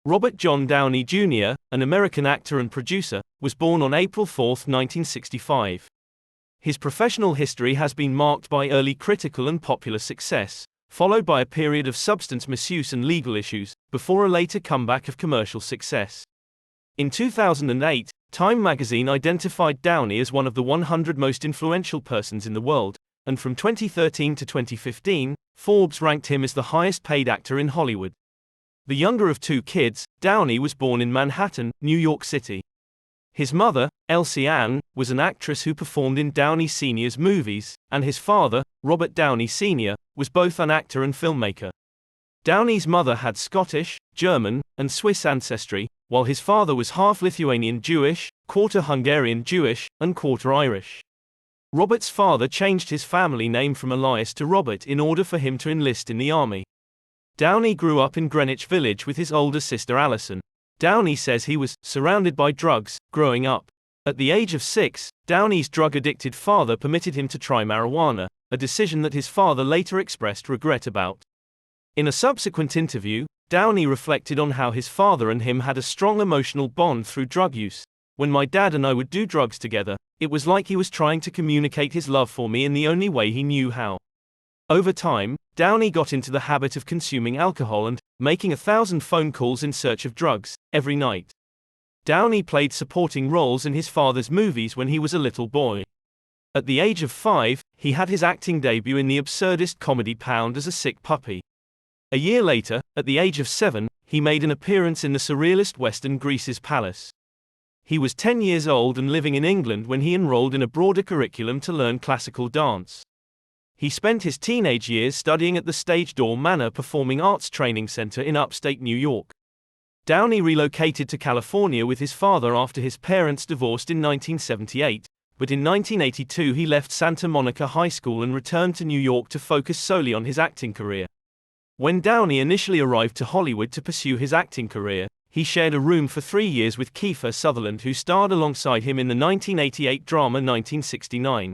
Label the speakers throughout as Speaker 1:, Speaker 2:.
Speaker 1: Robert John Downey Jr., an American actor and producer, was born on April 4, 1965. His professional history has been marked by early critical and popular success, followed by a period of substance misuse and legal issues, before a later comeback of commercial success. In 2008, Time magazine identified Downey as one of the 100 most influential persons in the world, and from 2013 to 2015, Forbes ranked him as the highest-paid actor in Hollywood. The younger of two kids, Downey was born in Manhattan, New York City. His mother, Elsie Ann, was an actress who performed in Downey Sr.'s movies, and his father, Robert Downey Sr., was both an actor and filmmaker. Downey's mother had Scottish, German, and Swiss ancestry, while his father was half Lithuanian Jewish, quarter Hungarian Jewish, and quarter Irish. Robert's father changed his family name from Elias to Robert in order for him to enlist in the army. Downey grew up in Greenwich Village with his older sister Allyson. Downey says he was surrounded by drugs growing up. At the age of 6, Downey's drug-addicted father permitted him to try marijuana, a decision that his father later expressed regret about. In a subsequent interview, Downey reflected on how his father and him had a strong emotional bond through drug use. When my dad and I would do drugs together, it was like he was trying to communicate his love for me in the only way he knew how. Over time, Downey got into the habit of consuming alcohol and making 1,000 phone calls in search of drugs every night. Downey played supporting roles in his father's movies when he was a little boy. At the age of 5, he had his acting debut in the absurdist comedy Pound as a sick puppy. A year later, at the age of 7, he made an appearance in the surrealist western Grease's Palace. He was 10 years old and living in England when he enrolled in a broader curriculum to learn classical dance. He spent his teenage years studying at the Stagedoor Manor Performing Arts Training Center in upstate New York. Downey relocated to California with his father after his parents divorced in 1978, but in 1982 he left Santa Monica High School and returned to New York to focus solely on his acting career. When Downey initially arrived to Hollywood to pursue his acting career, he shared a room for 3 years with Kiefer Sutherland, who starred alongside him in the 1988 drama 1969.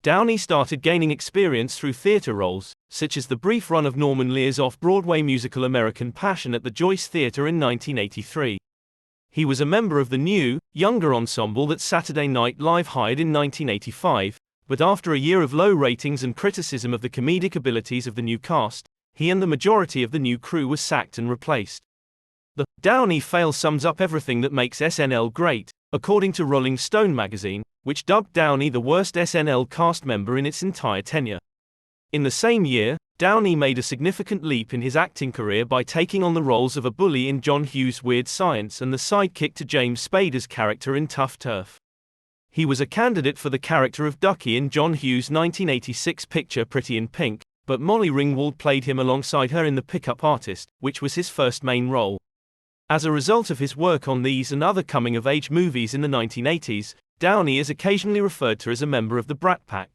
Speaker 1: Downey started gaining experience through theater roles, such as the brief run of Norman Lear's off-Broadway musical American Passion at the Joyce Theater in 1983. He was a member of the new, younger ensemble that Saturday Night Live hired in 1985, but after a year of low ratings and criticism of the comedic abilities of the new cast, he and the majority of the new crew were sacked and replaced. The Downey fail sums up everything that makes SNL great, according to Rolling Stone magazine, which dubbed Downey the worst SNL cast member in its entire tenure. In the same year, Downey made a significant leap in his acting career by taking on the roles of a bully in John Hughes' Weird Science and the sidekick to James Spader's character in Tough Turf. He was a candidate for the character of Ducky in John Hughes' 1986 picture Pretty in Pink, but Molly Ringwald played him alongside her in The Pickup Artist, which was his first main role. As a result of his work on these and other coming-of-age movies in the 1980s, Downey is occasionally referred to as a member of the Brat Pack.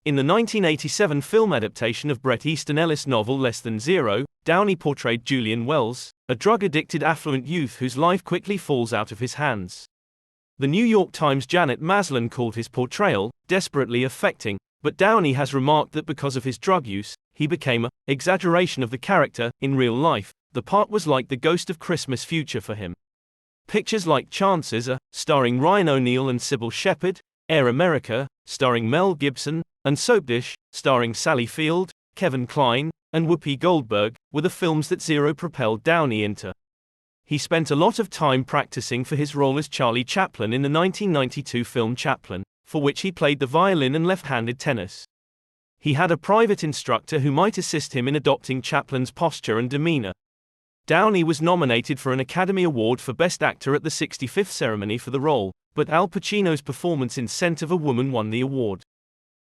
Speaker 1: In the 1987 film adaptation of Bret Easton Ellis' novel Less Than Zero, Downey portrayed Julian Wells, a drug-addicted affluent youth whose life quickly falls out of his hands. The New York Times' Janet Maslin called his portrayal desperately affecting, but Downey has remarked that because of his drug use, he became an exaggeration of the character. In real life, the part was like the Ghost of Christmas Future for him. Pictures like Chances Are, starring Ryan O'Neal and Sybil Shepherd, Air America, starring Mel Gibson, and Soap Dish, starring Sally Field, Kevin Kline, and Whoopi Goldberg, were the films that Zero propelled Downey into. He spent a lot of time practicing for his role as Charlie Chaplin in the 1992 film Chaplin, for which he played the violin and left-handed tennis. He had a private instructor who might assist him in adopting Chaplin's posture and demeanor. Downey was nominated for an Academy Award for Best Actor at the 65th ceremony for the role, but Al Pacino's performance in Scent of a Woman won the award.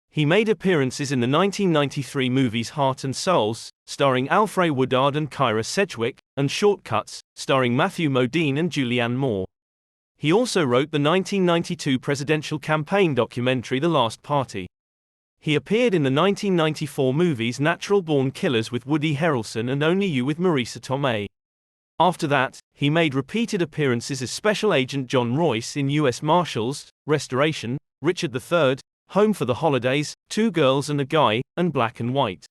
Speaker 1: He made appearances in the 1993 movies Heart and Souls, starring Alfre Woodard and Kyra Sedgwick, and Shortcuts, starring Matthew Modine and Julianne Moore. He also wrote the 1992 presidential campaign documentary The Last Party. He appeared in the 1994 movies Natural Born Killers with Woody Harrelson and Only You with Marisa Tomei. After that, he made repeated appearances as Special Agent John Royce in U.S. Marshals, Restoration, Richard III, Home for the Holidays, Two Girls and a Guy, and Black and White.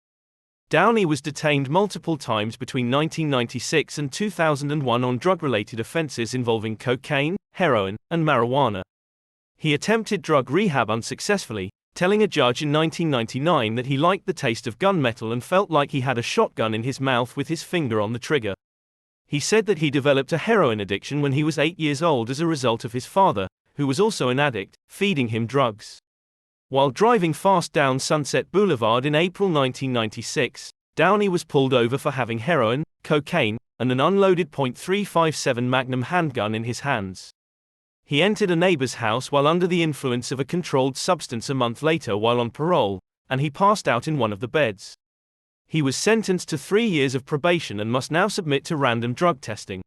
Speaker 1: Downey was detained multiple times between 1996 and 2001 on drug-related offenses involving cocaine, heroin, and marijuana. He attempted drug rehab unsuccessfully, telling a judge in 1999 that he liked the taste of gunmetal and felt like he had a shotgun in his mouth with his finger on the trigger. He said that he developed a heroin addiction when he was 8 years old as a result of his father, who was also an addict, feeding him drugs. While driving fast down Sunset Boulevard in April 1996, Downey was pulled over for having heroin, cocaine, and an unloaded .357 Magnum handgun in his hands. He entered a neighbor's house while under the influence of a controlled substance a month later while on parole, and he passed out in one of the beds. He was sentenced to 3 years of probation and must now submit to random drug testing.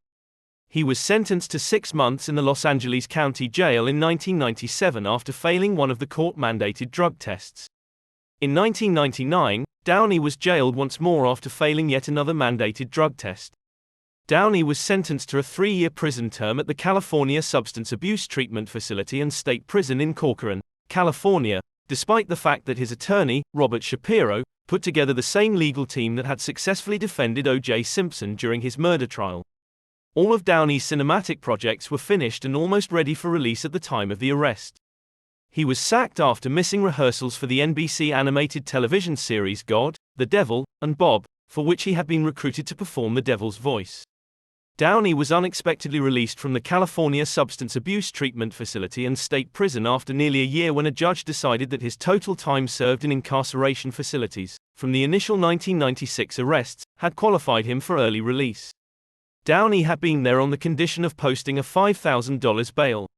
Speaker 1: He was sentenced to 6 months in the Los Angeles County Jail in 1997 after failing one of the court-mandated drug tests. In 1999, Downey was jailed once more after failing yet another mandated drug test. Downey was sentenced to a 3-year prison term at the California Substance Abuse Treatment Facility and State Prison in Corcoran, California, despite the fact that his attorney, Robert Shapiro, put together the same legal team that had successfully defended O.J. Simpson during his murder trial. All of Downey's cinematic projects were finished and almost ready for release at the time of the arrest. He was sacked after missing rehearsals for the NBC animated television series God, the Devil, and Bob, for which he had been recruited to perform the devil's voice. Downey was unexpectedly released from the California Substance Abuse Treatment Facility and State Prison after nearly a year when a judge decided that his total time served in incarceration facilities, from the initial 1996 arrests, had qualified him for early release. Downey had been there on the condition of posting a $5,000 bail.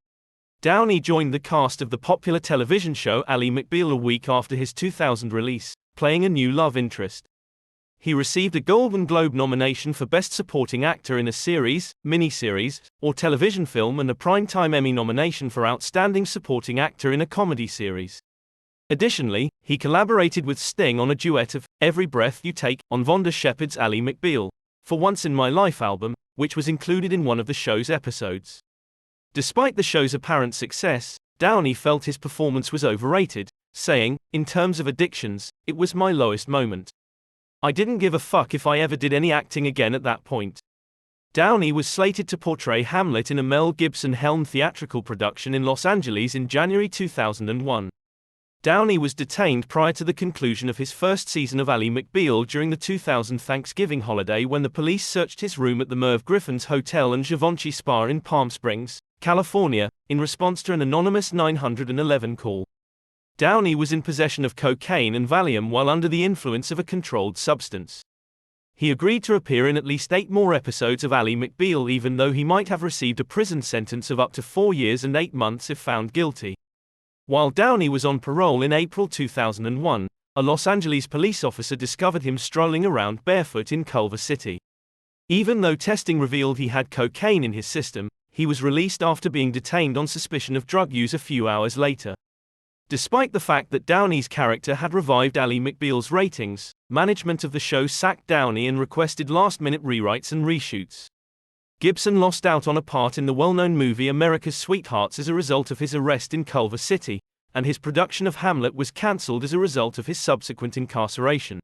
Speaker 1: Downey joined the cast of the popular television show Ally McBeal a week after his 2000 release, playing a new love interest. He received a Golden Globe nomination for Best Supporting Actor in a Series, Miniseries, or Television Film and a Primetime Emmy nomination for Outstanding Supporting Actor in a Comedy Series. Additionally, he collaborated with Sting on a duet of Every Breath You Take on Vonda Shepard's Ally McBeal, For Once in My Life album, which was included in one of the show's episodes. Despite the show's apparent success, Downey felt his performance was overrated, saying, "In terms of addictions, it was my lowest moment. I didn't give a fuck if I ever did any acting again at that point." Downey was slated to portray Hamlet in a Mel Gibson-helmed theatrical production in Los Angeles in January 2001. Downey was detained prior to the conclusion of his first season of Ally McBeal during the 2000 Thanksgiving holiday when the police searched his room at the Merv Griffin's Hotel and Givenchy Spa in Palm Springs, California, in response to an anonymous 911 call. Downey was in possession of cocaine and Valium while under the influence of a controlled substance. He agreed to appear in at least 8 more episodes of Ally McBeal even though he might have received a prison sentence of up to 4 years and 8 months if found guilty. While Downey was on parole in April 2001, a Los Angeles police officer discovered him strolling around barefoot in Culver City. Even though testing revealed he had cocaine in his system, he was released after being detained on suspicion of drug use a few hours later. Despite the fact that Downey's character had revived Ally McBeal's ratings, management of the show sacked Downey and requested last-minute rewrites and reshoots. Gibson lost out on a part in the well-known movie America's Sweethearts as a result of his arrest in Culver City, and his production of Hamlet was cancelled as a result of his subsequent incarceration.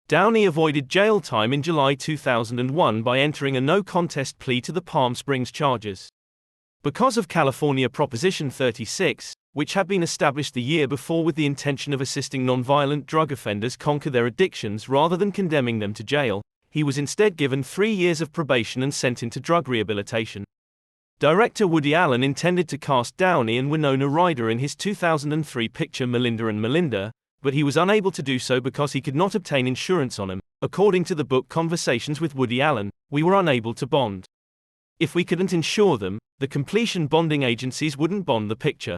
Speaker 1: Downey avoided jail time in July 2001 by entering a no-contest plea to the Palm Springs charges. Because of California Proposition 36, which had been established the year before with the intention of assisting nonviolent drug offenders conquer their addictions rather than condemning them to jail, he was instead given 3 years of probation and sent into drug rehabilitation. Director Woody Allen intended to cast Downey and Winona Ryder in his 2003 picture Melinda and Melinda, but he was unable to do so because he could not obtain insurance on him. According to the book Conversations with Woody Allen, "We were unable to bond. If we couldn't insure them, the completion bonding agencies wouldn't bond the picture.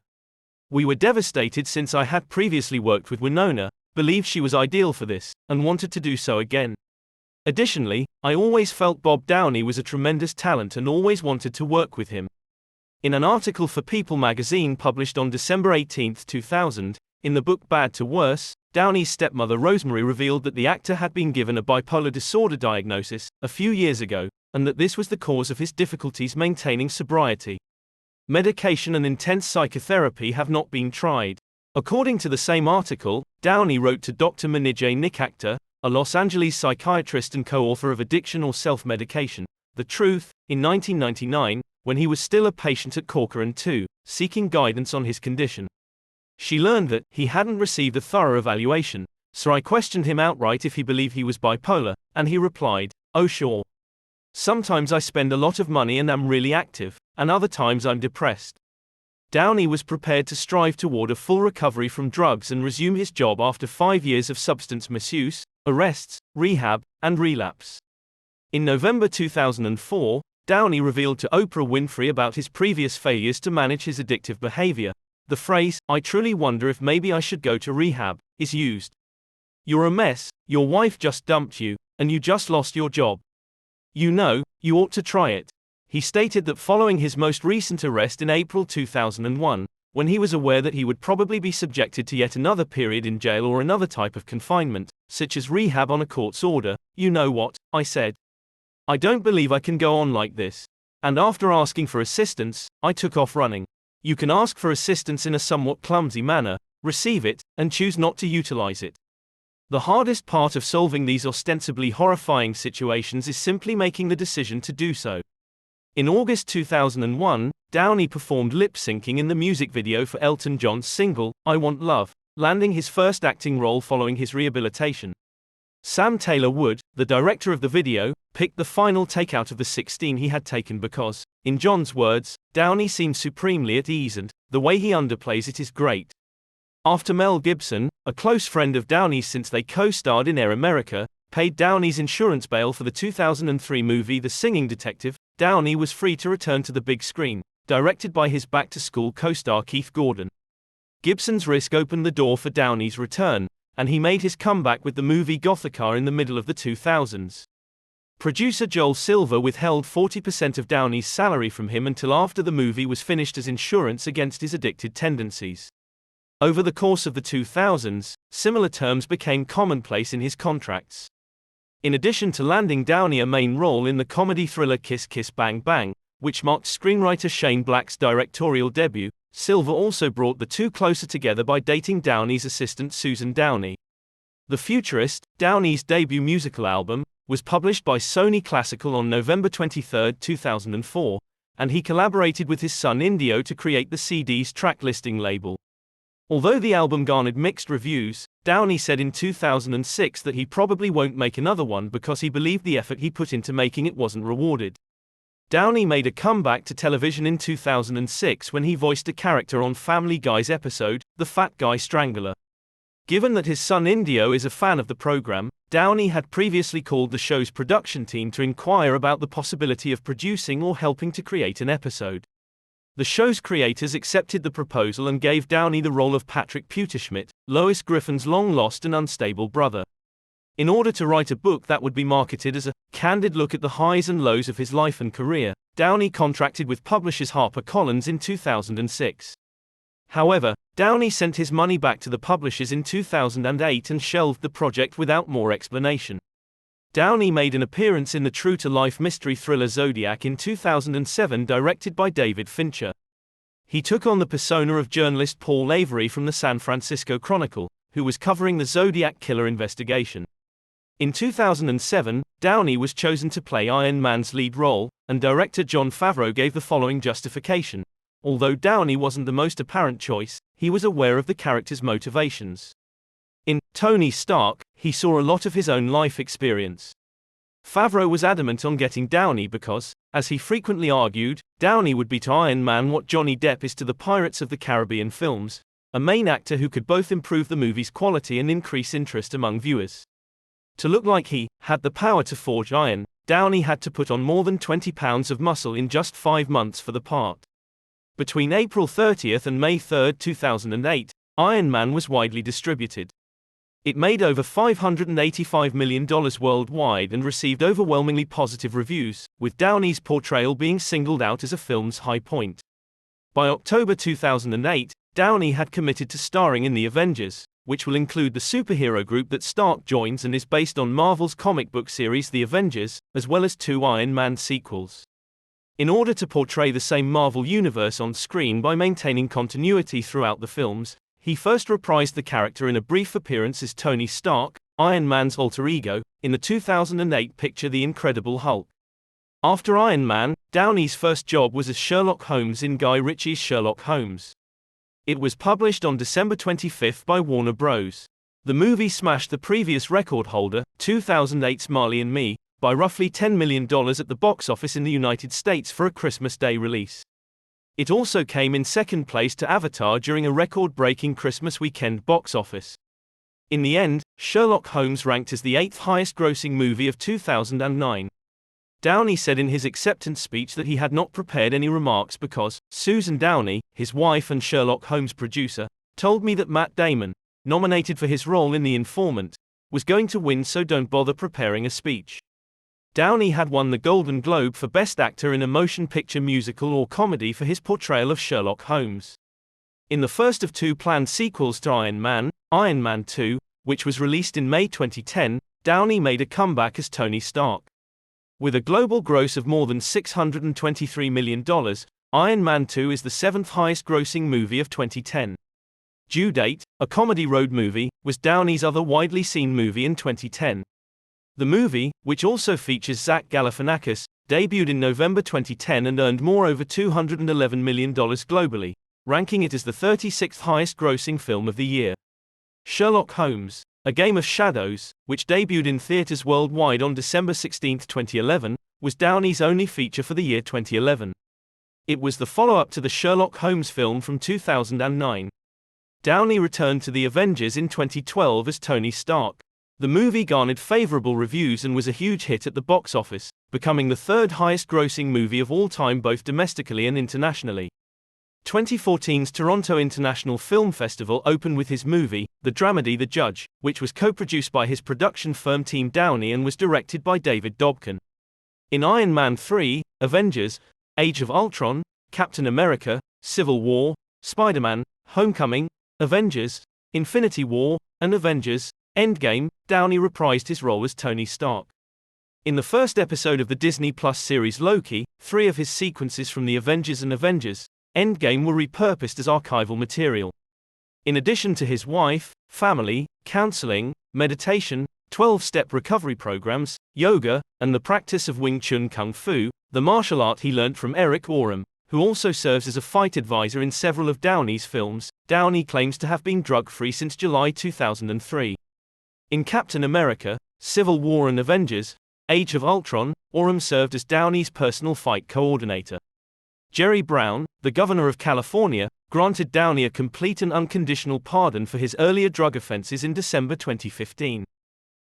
Speaker 1: We were devastated since I had previously worked with Winona, believed she was ideal for this, and wanted to do so again. Additionally, I always felt Bob Downey was a tremendous talent and always wanted to work with him." In an article for People magazine published on December 18, 2000, in the book Bad to Worse, Downey's stepmother Rosemary revealed that the actor had been given a bipolar disorder diagnosis a few years ago, and that this was the cause of his difficulties maintaining sobriety. Medication and intense psychotherapy have not been tried. According to the same article, Downey wrote to Dr. Manijay Nikacta, a Los Angeles psychiatrist and co-author of Addiction or Self-Medication, The Truth, in 1999, when he was still a patient at Corcoran II, seeking guidance on his condition. She learned that he hadn't received a thorough evaluation, so I questioned him outright if he believed he was bipolar, and he replied, "Oh sure. Sometimes I spend a lot of money and am really active, and other times I'm depressed." Downey was prepared to strive toward a full recovery from drugs and resume his job after 5 years of substance misuse, arrests, rehab, and relapse. In November 2004, Downey revealed to Oprah Winfrey about his previous failures to manage his addictive behavior. The phrase, "I truly wonder if maybe I should go to rehab," is used. "You're a mess, your wife just dumped you, and you just lost your job. You know, you ought to try it." He stated that following his most recent arrest in April 2001, when he was aware that he would probably be subjected to yet another period in jail or another type of confinement, such as rehab on a court's order, "You know what," I said. "I don't believe I can go on like this. And after asking for assistance, I took off running." You can ask for assistance in a somewhat clumsy manner, receive it, and choose not to utilize it. The hardest part of solving these ostensibly horrifying situations is simply making the decision to do so. In August 2001, Downey performed lip-syncing in the music video for Elton John's single, "I Want Love," landing his first acting role following his rehabilitation. Sam Taylor Wood, the director of the video, picked the final take out of the 16 he had taken because, in John's words, "Downey seems supremely at ease and, the way he underplays it is great." After Mel Gibson, a close friend of Downey's since they co-starred in Air America, paid Downey's insurance bail for the 2003 movie The Singing Detective, Downey was free to return to the big screen, directed by his back-to-school co-star Keith Gordon. Gibson's risk opened the door for Downey's return, and he made his comeback with the movie Gothica in the middle of the 2000s. Producer Joel Silver withheld 40% of Downey's salary from him until after the movie was finished as insurance against his addicted tendencies. Over the course of the 2000s, similar terms became commonplace in his contracts. In addition to landing Downey a main role in the comedy thriller Kiss Kiss Bang Bang, which marked screenwriter Shane Black's directorial debut, Silver also brought the two closer together by dating Downey's assistant Susan Downey. The Futurist, Downey's debut musical album, was published by Sony Classical on November 23, 2004, and he collaborated with his son Indio to create the CD's track listing label. Although the album garnered mixed reviews, Downey said in 2006 that he probably won't make another one because he believed the effort he put into making it wasn't rewarded. Downey made a comeback to television in 2006 when he voiced a character on Family Guy's episode, The Fat Guy Strangler. Given that his son Indio is a fan of the program, Downey had previously called the show's production team to inquire about the possibility of producing or helping to create an episode. The show's creators accepted the proposal and gave Downey the role of Patrick Pewterschmidt, Lois Griffin's long-lost and unstable brother. In order to write a book that would be marketed as a candid look at the highs and lows of his life and career, Downey contracted with publishers HarperCollins in 2006. However, Downey sent his money back to the publishers in 2008 and shelved the project without more explanation. Downey made an appearance in the true-to-life mystery thriller Zodiac in 2007, directed by David Fincher. He took on the persona of journalist Paul Avery from the San Francisco Chronicle, who was covering the Zodiac killer investigation. In 2007, Downey was chosen to play Iron Man's lead role, and director Jon Favreau gave the following justification. Although Downey wasn't the most apparent choice, he was aware of the character's motivations. In Tony Stark, he saw a lot of his own life experience. Favreau was adamant on getting Downey because, as he frequently argued, Downey would be to Iron Man what Johnny Depp is to the Pirates of the Caribbean films, a main actor who could both improve the movie's quality and increase interest among viewers. To look like he had the power to forge iron, Downey had to put on more than 20 pounds of muscle in just 5 months for the part. Between April 30 and May 3, 2008, Iron Man was widely distributed. It made over $585 million worldwide and received overwhelmingly positive reviews, with Downey's portrayal being singled out as a film's high point. By October 2008, Downey had committed to starring in The Avengers, which will include the superhero group that Stark joins and is based on Marvel's comic book series The Avengers, as well as 2 Iron Man sequels. In order to portray the same Marvel universe on screen by maintaining continuity throughout the films, he first reprised the character in a brief appearance as Tony Stark, Iron Man's alter ego, in the 2008 picture The Incredible Hulk. After Iron Man, Downey's first job was as Sherlock Holmes in Guy Ritchie's Sherlock Holmes. It was published on December 25 by Warner Bros. The movie smashed the previous record holder, 2008's Marley and Me, by roughly $10 million at the box office in the United States for a Christmas Day release. It also came in second place to Avatar during a record-breaking Christmas weekend box office. In the end, Sherlock Holmes ranked as the 8th highest-grossing movie of 2009. Downey said in his acceptance speech that he had not prepared any remarks because Susan Downey, his wife and Sherlock Holmes producer, told me that Matt Damon, nominated for his role in The Informant, was going to win, so don't bother preparing a speech. Downey had won the Golden Globe for Best Actor in a Motion Picture Musical or Comedy for his portrayal of Sherlock Holmes. In the first of two planned sequels to Iron Man 2, which was released in May 2010, Downey made a comeback as Tony Stark. With a global gross of more than $623 million, Iron Man 2 is the 7th highest-grossing movie of 2010. Due Date, a comedy road movie, was Downey's other widely seen movie in 2010. The movie, which also features Zach Galifianakis, debuted in November 2010 and earned over $211 million globally, ranking it as the 36th highest-grossing film of the year. Sherlock Holmes, A Game of Shadows, which debuted in theaters worldwide on December 16, 2011, was Downey's only feature for the year 2011. It was the follow-up to the Sherlock Holmes film from 2009. Downey returned to The Avengers in 2012 as Tony Stark. The movie garnered favorable reviews and was a huge hit at the box office, becoming the 3rd highest-grossing movie of all time both domestically and internationally. 2014's Toronto International Film Festival opened with his movie, the dramedy The Judge, which was co-produced by his production firm Team Downey and was directed by David Dobkin. In Iron Man 3, Avengers, Age of Ultron, Captain America, Civil War, Spider-Man, Homecoming, Avengers, Infinity War, and Avengers, Endgame, Downey reprised his role as Tony Stark. In the first episode of the Disney Plus series Loki, 3 of his sequences from the Avengers and Avengers Endgame were repurposed as archival material. In addition to his wife, family, counseling, meditation, 12-step recovery programs, yoga, and the practice of Wing Chun Kung Fu, the martial art he learned from Eric Oram, who also serves as a fight advisor in several of Downey's films, Downey claims to have been drug-free since July 2003. In Captain America, Civil War and Avengers, Age of Ultron, Oram served as Downey's personal fight coordinator. Jerry Brown, the governor of California, granted Downey a complete and unconditional pardon for his earlier drug offenses in December 2015.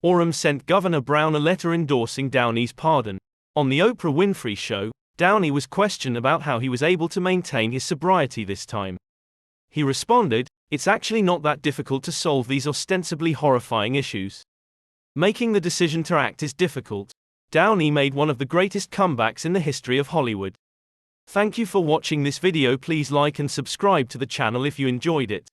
Speaker 1: Oram sent Governor Brown a letter endorsing Downey's pardon. On The Oprah Winfrey Show, Downey was questioned about how he was able to maintain his sobriety this time. He responded, "It's actually not that difficult to solve these ostensibly horrifying issues. Making the decision to act is difficult." Downey made one of the greatest comebacks in the history of Hollywood. Thank you for watching this video. Please like and subscribe to the channel if you enjoyed it.